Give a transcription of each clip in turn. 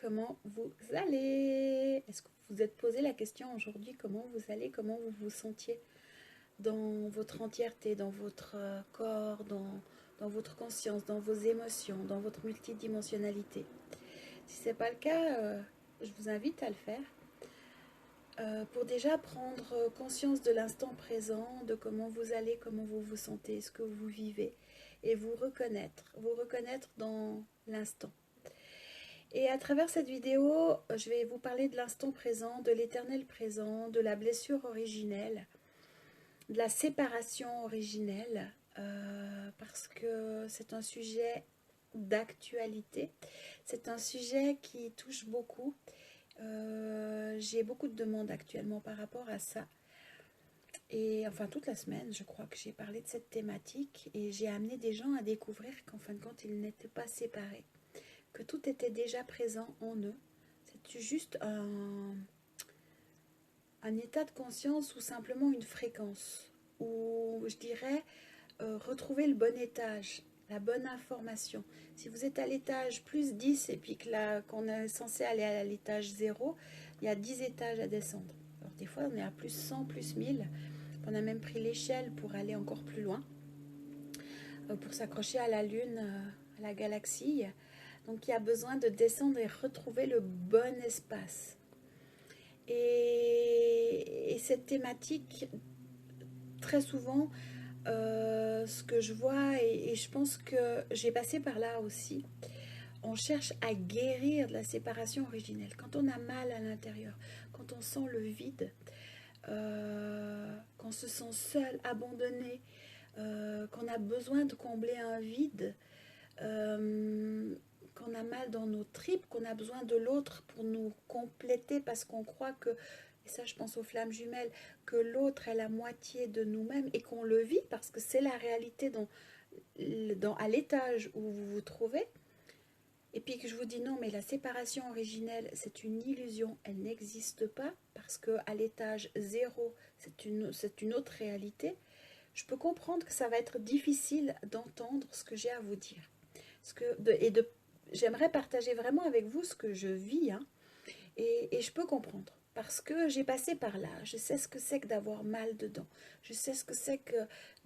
comment vous allez? Est-ce que vous vous êtes posé la question aujourd'hui, comment vous allez, comment vous vous sentiez dans votre entièreté, dans votre corps, dans votre conscience, dans vos émotions, dans votre multidimensionnalité? Si ce n'est pas le cas, je vous invite à le faire pour déjà prendre conscience de l'instant présent, de comment vous allez, comment vous vous sentez, ce que vous vivez, et vous reconnaître dans l'instant. Et à travers cette vidéo, je vais vous parler de l'instant présent, de l'éternel présent, de la blessure originelle, de la séparation originelle, parce que c'est un sujet d'actualité, c'est un sujet qui touche beaucoup. J'ai beaucoup de demandes actuellement par rapport à ça. Et enfin, toute la semaine, je crois que j'ai parlé de cette thématique et j'ai amené des gens à découvrir qu'en fin de compte, ils n'étaient pas séparés, que tout était déjà présent en eux. C'est juste un état de conscience ou simplement une fréquence, ou je dirais retrouver le bon étage, la bonne information. Si vous êtes à l'étage plus 10 et puis qu'on est censé aller à l'étage 0, il y a 10 étages à descendre. Alors des fois on est à plus 100, plus 1000, on a même pris l'échelle pour aller encore plus loin, pour s'accrocher à la Lune, à la galaxie. Donc il y a besoin de descendre et retrouver le bon espace. Et cette thématique, très souvent, ce que je vois, et je pense que j'ai passé par là aussi, on cherche à guérir de la séparation originelle. Quand on a mal à l'intérieur, quand on sent le vide, qu'on se sent seul, abandonné, qu'on a besoin de combler un vide, qu'on a mal dans nos tripes, qu'on a besoin de l'autre pour nous compléter parce qu'on croit que, et ça je pense aux flammes jumelles, que l'autre est la moitié de nous-mêmes et qu'on le vit parce que c'est la réalité à l'étage où vous vous trouvez. Et puis que je vous dis non, mais la séparation originelle, c'est une illusion, elle n'existe pas parce qu'à l'étage 0, c'est une autre réalité. Je peux comprendre que ça va être difficile d'entendre ce que j'ai à vous dire. J'aimerais partager vraiment avec vous ce que je vis, hein, et je peux comprendre. Parce que j'ai passé par là, je sais ce que c'est que d'avoir mal dedans, je sais ce que c'est que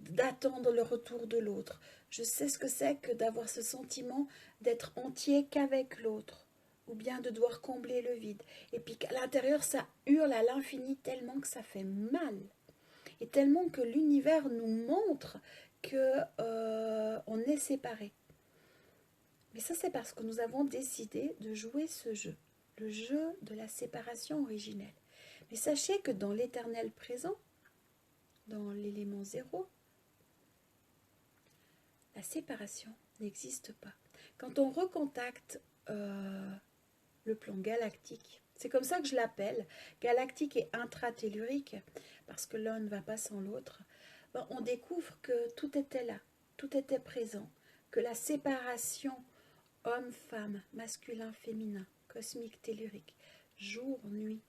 d'attendre le retour de l'autre, je sais ce que c'est que d'avoir ce sentiment d'être entier qu'avec l'autre, ou bien de devoir combler le vide. Et puis qu'à l'intérieur, ça hurle à l'infini tellement que ça fait mal. Et tellement que l'univers nous montre que on est séparés. Mais ça, c'est parce que nous avons décidé de jouer ce jeu, le jeu de la séparation originelle. Mais sachez que dans l'éternel présent, dans l'élément zéro, la séparation n'existe pas. Quand on recontacte le plan galactique, c'est comme ça que je l'appelle, galactique et intratellurique, parce que l'un ne va pas sans l'autre, ben on découvre que tout était là, tout était présent, que la séparation homme-femme, masculin-féminin, cosmique-tellurique, jour-nuit,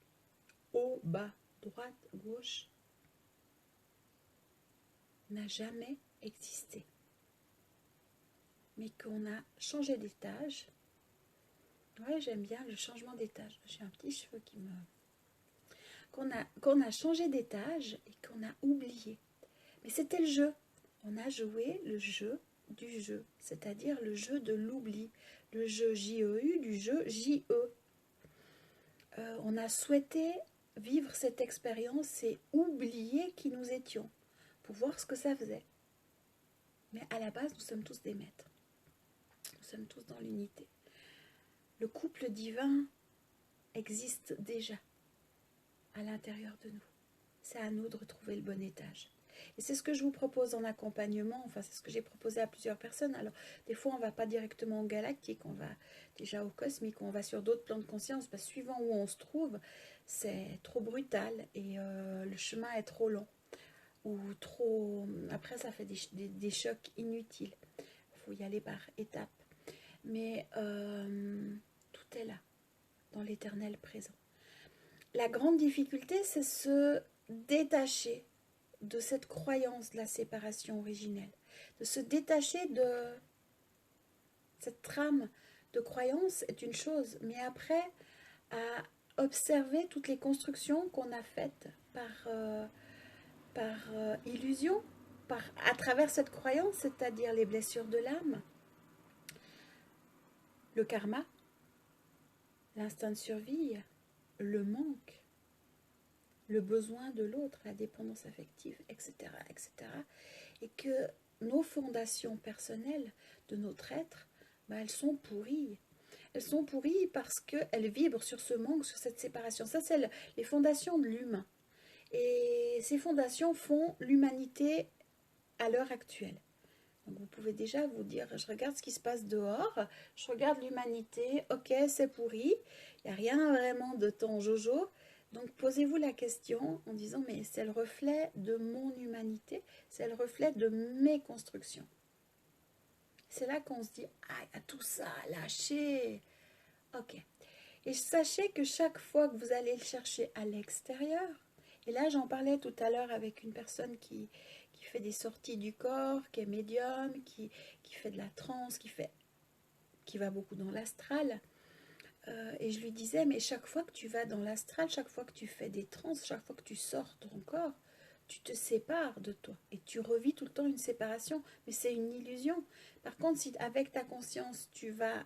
haut, bas, droite, gauche, n'a jamais existé. Mais qu'on a changé d'étage. Ouais, j'aime bien le changement d'étage. J'ai un petit cheveu qui me... Qu'on a changé d'étage et qu'on a oublié. Mais c'était le jeu. On a joué le jeu du jeu, c'est-à-dire le jeu de l'oubli, le jeu JEU du jeu JE. On a souhaité vivre cette expérience et oublier qui nous étions pour voir ce que ça faisait. Mais à la base, nous sommes tous des maîtres. Nous sommes tous dans l'unité. Le couple divin existe déjà à l'intérieur de nous. C'est à nous de retrouver le bon étage. Et c'est ce que je vous propose en accompagnement, enfin c'est ce que j'ai proposé à plusieurs personnes. Alors des fois on ne va pas directement au galactique, on va déjà au cosmique, on va sur d'autres plans de conscience, parce que suivant où on se trouve, c'est trop brutal et le chemin est trop long. Ou trop... Après ça fait des chocs inutiles. Il faut y aller par étapes. Mais tout est là, dans l'éternel présent. La grande difficulté, c'est se détacher de cette croyance de la séparation originelle, de se détacher de cette trame de croyance est une chose, mais après, à observer toutes les constructions qu'on a faites par illusion, à travers cette croyance, c'est-à-dire les blessures de l'âme, le karma, l'instinct de survie, le manque, le besoin de l'autre, la dépendance affective, etc., etc. Et que nos fondations personnelles de notre être, ben, elles sont pourries. Elles sont pourries parce qu'elles vibrent sur ce manque, sur cette séparation. Ça, c'est les fondations de l'humain. Et ces fondations font l'humanité à l'heure actuelle. Donc vous pouvez déjà vous dire, je regarde ce qui se passe dehors, je regarde l'humanité, ok, c'est pourri, il n'y a rien vraiment de ton jojo. Donc posez-vous la question en disant, mais c'est le reflet de mon humanité, c'est le reflet de mes constructions. C'est là qu'on se dit, ah, il y a tout ça, lâcher. Ok. Et sachez que chaque fois que vous allez le chercher à l'extérieur, et là j'en parlais tout à l'heure avec une personne qui fait des sorties du corps, qui est médium, qui fait de la transe, qui va beaucoup dans l'astral. Et je lui disais, mais chaque fois que tu vas dans l'astral, chaque fois que tu fais des trans, chaque fois que tu sors ton corps, tu te sépares de toi. Et tu revis tout le temps une séparation. Mais c'est une illusion. Par contre, si avec ta conscience, tu vas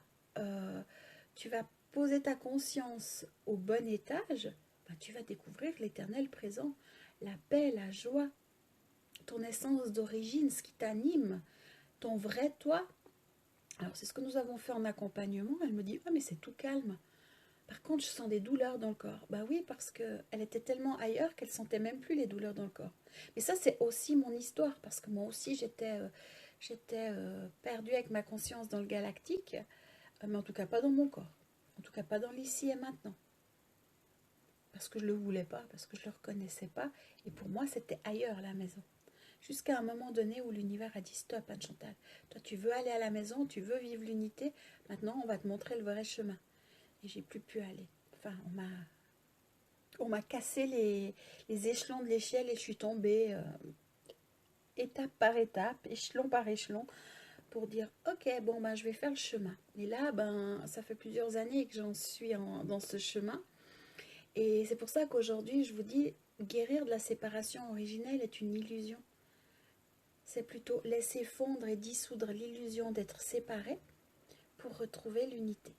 poser ta conscience au bon étage, ben, tu vas découvrir l'éternel présent, la paix, la joie, ton essence d'origine, ce qui t'anime, ton vrai toi. Alors c'est ce que nous avons fait en accompagnement. Elle me dit, ah mais c'est tout calme. Par contre, je sens des douleurs dans le corps. Bah oui, parce qu'elle était tellement ailleurs qu'elle sentait même plus les douleurs dans le corps. Mais ça, c'est aussi mon histoire, parce que moi aussi, j'étais perdue avec ma conscience dans le galactique, mais en tout cas pas dans mon corps. En tout cas pas dans l'ici et maintenant. Parce que je ne le voulais pas, parce que je ne le reconnaissais pas. Et pour moi, c'était ailleurs, la maison. Jusqu'à un moment donné où l'univers a dit stop, Anne-Chantal. Toi, tu veux aller à la maison, tu veux vivre l'unité. Maintenant, on va te montrer le vrai chemin. Et j'ai plus pu aller. Enfin, on m'a cassé les échelons de l'échelle et je suis tombée étape par étape, échelon par échelon, pour dire ok, bon, ben, je vais faire le chemin. Et là, ben, ça fait plusieurs années que j'en suis dans ce chemin. Et c'est pour ça qu'aujourd'hui, je vous dis, guérir de la séparation originelle est une illusion. C'est plutôt laisser fondre et dissoudre l'illusion d'être séparé pour retrouver l'unité,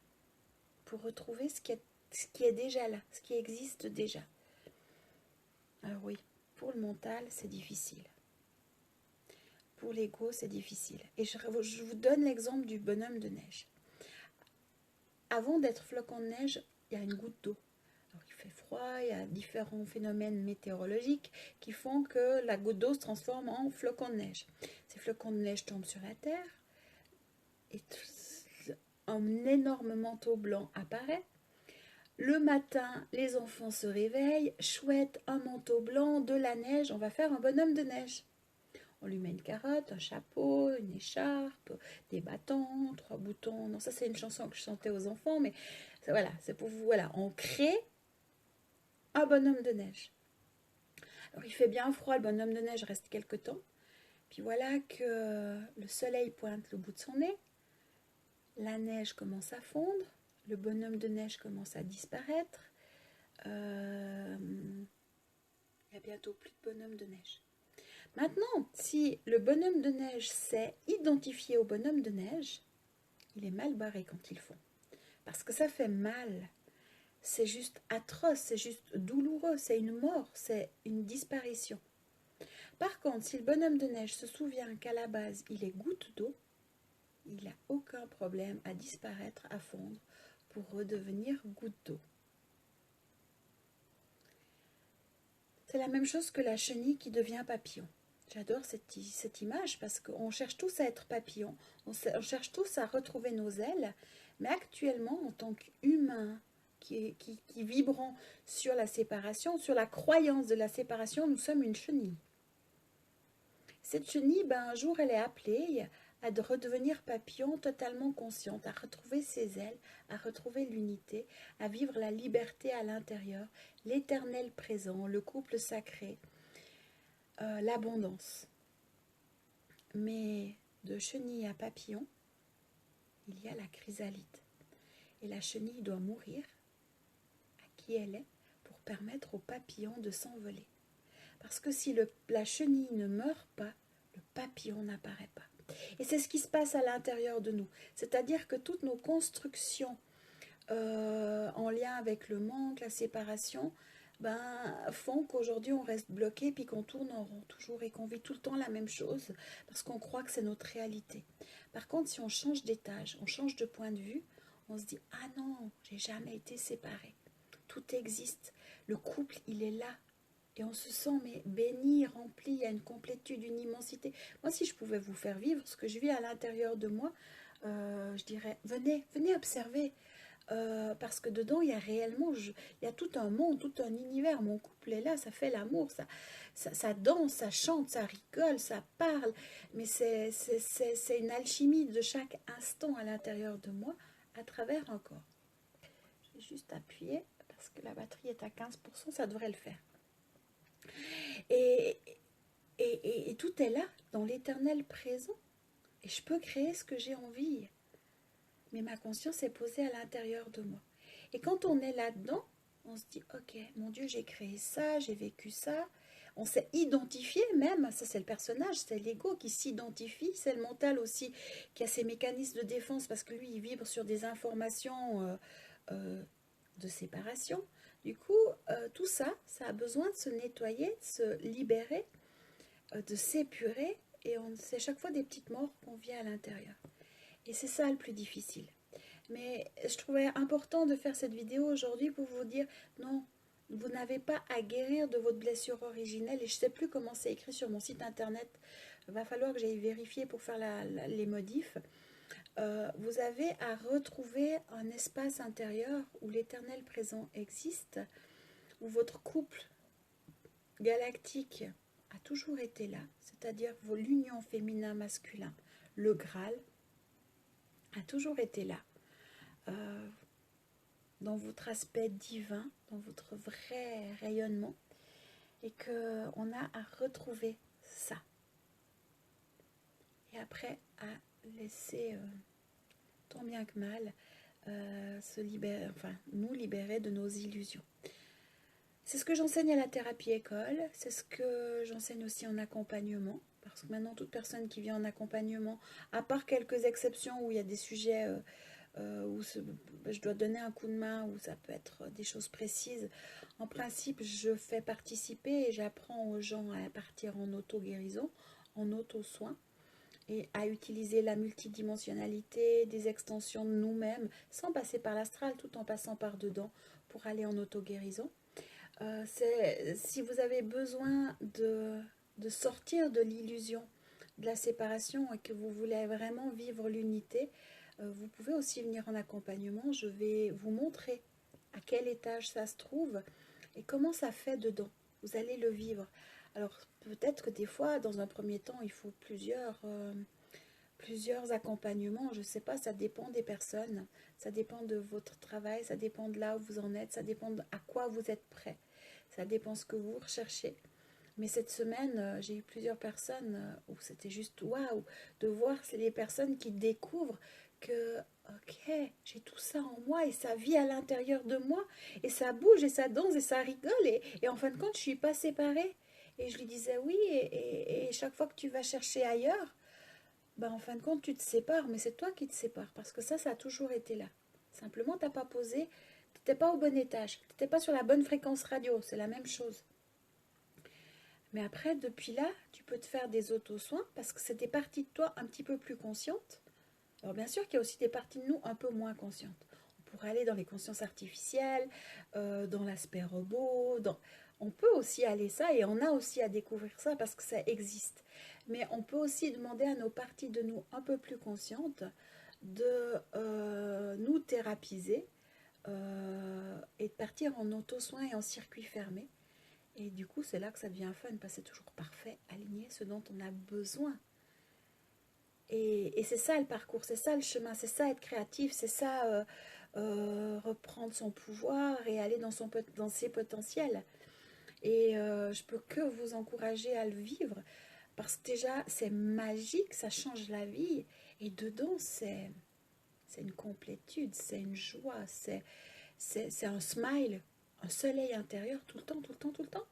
pour retrouver ce qui est déjà là, ce qui existe déjà. Alors oui, pour le mental, c'est difficile. Pour l'ego, c'est difficile. Et je vous donne l'exemple du bonhomme de neige. Avant d'être flocon de neige, il y a une goutte d'eau. Alors il fait froid, il y a différents phénomènes météorologiques qui font que la goutte d'eau se transforme en flocon de neige. Ces flocons de neige tombent sur la terre et un énorme manteau blanc apparaît. Le matin, les enfants se réveillent, chouette, un manteau blanc, de la neige, on va faire un bonhomme de neige. On lui met une carotte, un chapeau, une écharpe, des bâtons, 3 boutons. Non, ça c'est une chanson que je chantais aux enfants, mais voilà, c'est pour vous. Voilà, on crée un bonhomme de neige. Alors il fait bien froid, le bonhomme de neige reste quelque temps. Puis voilà que le soleil pointe le bout de son nez, la neige commence à fondre, le bonhomme de neige commence à disparaître. Il n'y a bientôt plus de bonhomme de neige. Maintenant, si le bonhomme de neige s'est identifié au bonhomme de neige, il est mal barré quand il fond. Parce que ça fait mal. C'est juste atroce, c'est juste douloureux, c'est une mort, c'est une disparition. Par contre, si le bonhomme de neige se souvient qu'à la base, il est goutte d'eau, il n'a aucun problème à disparaître, à fondre, pour redevenir goutte d'eau. C'est la même chose que la chenille qui devient papillon. J'adore cette image parce qu'on cherche tous à être papillon, on cherche tous à retrouver nos ailes, mais actuellement, en tant qu'humains qui vibrons sur la séparation, sur la croyance de la séparation, nous sommes une chenille. Cette chenille, un jour, elle est appelée à redevenir papillon totalement consciente, à retrouver ses ailes, à retrouver l'unité, à vivre la liberté à l'intérieur, l'éternel présent, le couple sacré, l'abondance. Mais de chenille à papillon, il y a la chrysalide. Et la chenille doit mourir à qui elle est pour permettre au papillon de s'envoler. Parce que si la chenille ne meurt pas, le papillon n'apparaît pas. Et c'est ce qui se passe à l'intérieur de nous. C'est-à-dire que toutes nos constructions en lien avec le manque, la séparation, font qu'aujourd'hui on reste bloqué, puis qu'on tourne en rond toujours et qu'on vit tout le temps la même chose parce qu'on croit que c'est notre réalité. Par contre, si on change d'étage, on change de point de vue, on se dit « Ah non, j'ai jamais été séparée. Tout existe. Le couple, il est là. » Et on se sent mais béni, rempli, il y a une complétude, une immensité. Moi, si je pouvais vous faire vivre ce que je vis à l'intérieur de moi, je dirais, venez observer. Parce que dedans, il y a réellement, il y a tout un monde, tout un univers. Mon couple est là, ça fait l'amour, ça danse, ça chante, ça rigole, ça parle. Mais c'est une alchimie de chaque instant à l'intérieur de moi, à travers un corps. Je vais juste appuyer, parce que la batterie est à 15%, ça devrait le faire. Et tout est là, dans l'éternel présent. Et je peux créer ce que j'ai envie. Mais ma conscience est posée à l'intérieur de moi. Et quand on est là-dedans, on se dit, ok, mon Dieu, j'ai créé ça, j'ai vécu ça. On s'est identifié même, ça c'est le personnage, c'est l'ego qui s'identifie, c'est le mental aussi qui a ses mécanismes de défense parce que lui, il vibre sur des informations de séparation. Du coup, tout ça, ça a besoin de se nettoyer, de se libérer, de s'épurer, et c'est chaque fois des petites morts qu'on vit à l'intérieur. Et c'est ça le plus difficile. Mais je trouvais important de faire cette vidéo aujourd'hui pour vous dire, non, vous n'avez pas à guérir de votre blessure originelle. Et je ne sais plus comment c'est écrit sur mon site internet. Il va falloir que j'aille vérifier pour faire les modifs. Vous avez à retrouver un espace intérieur où l'éternel présent existe, où votre couple galactique a toujours été là, c'est-à-dire l'union féminin-masculin, le Graal, a toujours été là, dans votre aspect divin, dans votre vrai rayonnement, et qu'on a à retrouver ça. Et après, à laisser, tant bien que mal, nous libérer de nos illusions. C'est ce que j'enseigne à la thérapie école, c'est ce que j'enseigne aussi en accompagnement, parce que maintenant toute personne qui vient en accompagnement, à part quelques exceptions où il y a des sujets où je dois donner un coup de main, où ça peut être des choses précises, en principe je fais participer et j'apprends aux gens à partir en auto-guérison, en auto-soin, et à utiliser la multidimensionnalité, des extensions de nous-mêmes, sans passer par l'astral, tout en passant par dedans, pour aller en auto-guérison. Si vous avez besoin de sortir de l'illusion de la séparation et que vous voulez vraiment vivre l'unité, vous pouvez aussi venir en accompagnement. Je vais vous montrer à quel étage ça se trouve et comment ça fait dedans. Vous allez le vivre. Alors peut-être que des fois, dans un premier temps, il faut plusieurs accompagnements. Je ne sais pas, ça dépend des personnes. Ça dépend de votre travail, ça dépend de là où vous en êtes, ça dépend à quoi vous êtes prêt. Ça dépend ce que vous recherchez. Mais cette semaine, j'ai eu plusieurs personnes où c'était juste waouh de voir, c'est les personnes qui découvrent que, ok, j'ai tout ça en moi et ça vit à l'intérieur de moi et ça bouge et ça danse et ça rigole et en fin de compte, je ne suis pas séparée. Et je lui disais oui et chaque fois que tu vas chercher ailleurs, en fin de compte, tu te sépares, mais c'est toi qui te sépares parce que ça a toujours été là. Simplement, tu n'as pas posé, tu n'étais pas au bon étage, tu n'étais pas sur la bonne fréquence radio, c'est la même chose. Mais après, depuis là, tu peux te faire des auto-soins parce que c'est des parties de toi un petit peu plus conscientes. Alors bien sûr qu'il y a aussi des parties de nous un peu moins conscientes. On pourrait aller dans les consciences artificielles, dans l'aspect robot. On peut aussi aller ça et on a aussi à découvrir ça parce que ça existe. Mais on peut aussi demander à nos parties de nous un peu plus conscientes de nous thérapiser et de partir en auto-soins et en circuit fermé. Et du coup, c'est là que ça devient fun, parce que c'est toujours parfait, aligné, ce dont on a besoin. Et c'est ça le parcours, c'est ça le chemin, c'est ça être créatif, c'est ça reprendre son pouvoir et aller dans ses potentiels. Et je peux que vous encourager à le vivre, parce que déjà, c'est magique, ça change la vie. Et dedans, c'est une complétude, c'est une joie, c'est un smile, un soleil intérieur tout le temps, tout le temps, tout le temps.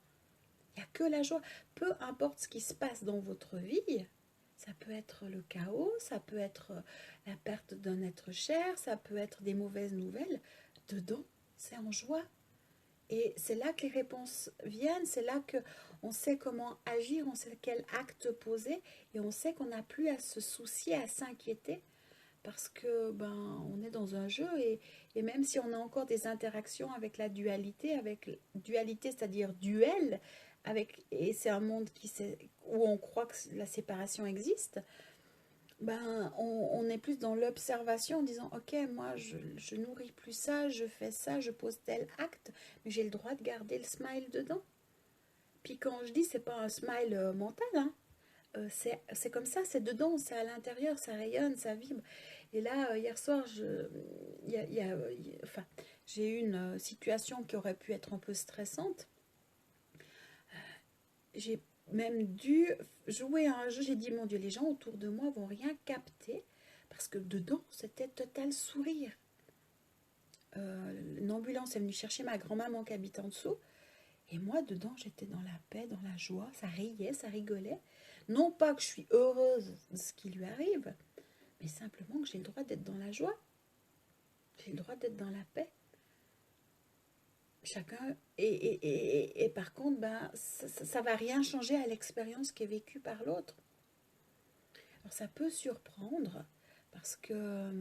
Il n'y a que la joie. Peu importe ce qui se passe dans votre vie, ça peut être le chaos, ça peut être la perte d'un être cher, ça peut être des mauvaises nouvelles. Dedans, c'est en joie. Et c'est là que les réponses viennent, c'est là qu'on sait comment agir, on sait quel acte poser, et on sait qu'on n'a plus à se soucier, à s'inquiéter, parce que on est dans un jeu, et même si on a encore des interactions avec la dualité, c'est-à-dire duel, et c'est un monde où on croit que la séparation existe, on est plus dans l'observation en disant ok, moi je nourris plus ça, je fais ça, je pose tel acte, mais j'ai le droit de garder le smile dedans. Puis quand je dis c'est pas un smile mental, hein, c'est comme ça, c'est dedans, c'est à l'intérieur, ça rayonne, ça vibre. Et là, hier soir, enfin, j'ai eu une situation qui aurait pu être un peu stressante. J'ai même dû jouer à un jeu. J'ai dit, mon Dieu, les gens autour de moi vont rien capter parce que dedans, c'était total sourire. Une ambulance est venue chercher ma grand-maman qui habite en dessous. Et moi, dedans, j'étais dans la paix, dans la joie. Ça riait, ça rigolait. Non pas que je suis heureuse de ce qui lui arrive, mais simplement que j'ai le droit d'être dans la joie. J'ai le droit d'être dans la paix. Chacun. Et par contre, ça va rien changer à l'expérience qui est vécue par l'autre. Alors ça peut surprendre parce que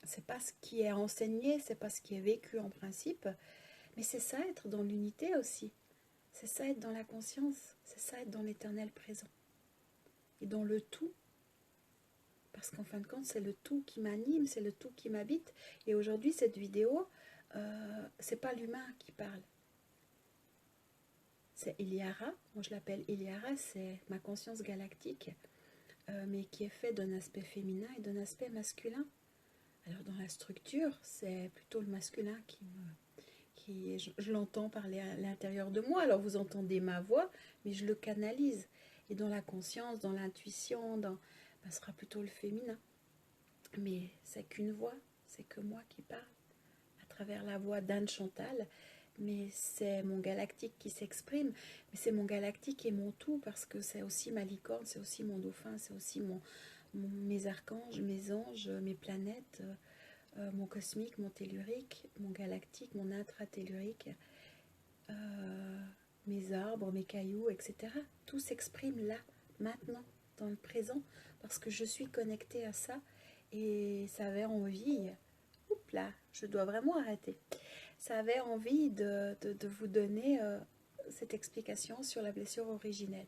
c'est pas ce qui est enseigné, c'est pas ce qui est vécu en principe, mais c'est ça être dans l'unité aussi. C'est ça être dans la conscience, c'est ça être dans l'éternel présent. Et dans le tout. Parce qu'en fin de compte, c'est le tout qui m'anime, c'est le tout qui m'habite. Et aujourd'hui, cette vidéo, c'est pas l'humain qui parle. C'est Iliara, moi je l'appelle Iliara, c'est ma conscience galactique, mais qui est fait d'un aspect féminin et d'un aspect masculin. Alors dans la structure, c'est plutôt le masculin je l'entends parler à l'intérieur de moi. Alors vous entendez ma voix, mais je le canalise. Et dans la conscience, dans l'intuition, ce sera plutôt le féminin. Mais c'est qu'une voix, c'est que moi qui parle, à travers la voix d'Anne Chantal. Mais c'est mon galactique qui s'exprime. Mais c'est mon galactique et mon tout, parce que c'est aussi ma licorne, c'est aussi mon dauphin, c'est aussi mes archanges, mes anges, mes planètes, mon cosmique, mon tellurique, mon galactique, mon intratellurique, mes arbres, mes cailloux, etc. Tout s'exprime là, maintenant, dans le présent, parce que je suis connectée à ça, et ça avait envie, oups là, je dois vraiment arrêter, ça avait envie de vous donner cette explication sur la blessure originelle.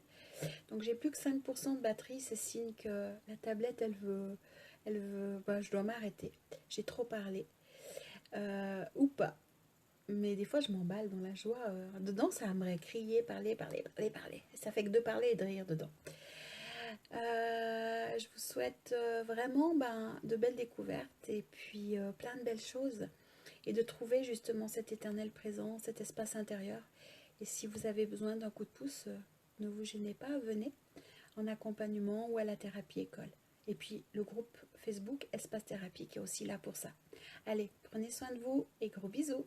Donc j'ai plus que 5% de batterie, c'est signe que la tablette, elle veut je dois m'arrêter. J'ai trop parlé. Ou pas. Mais des fois, je m'emballe dans la joie. Dedans, ça aimerait crier, parler. Ça fait que de parler et de rire dedans. Je vous souhaite vraiment de belles découvertes et puis plein de belles choses. Et de trouver justement cet éternel présent, cet espace intérieur. Et si vous avez besoin d'un coup de pouce, ne vous gênez pas, venez en accompagnement ou à la thérapie école. Et puis le groupe Facebook Espace Thérapie qui est aussi là pour ça. Allez, prenez soin de vous et gros bisous.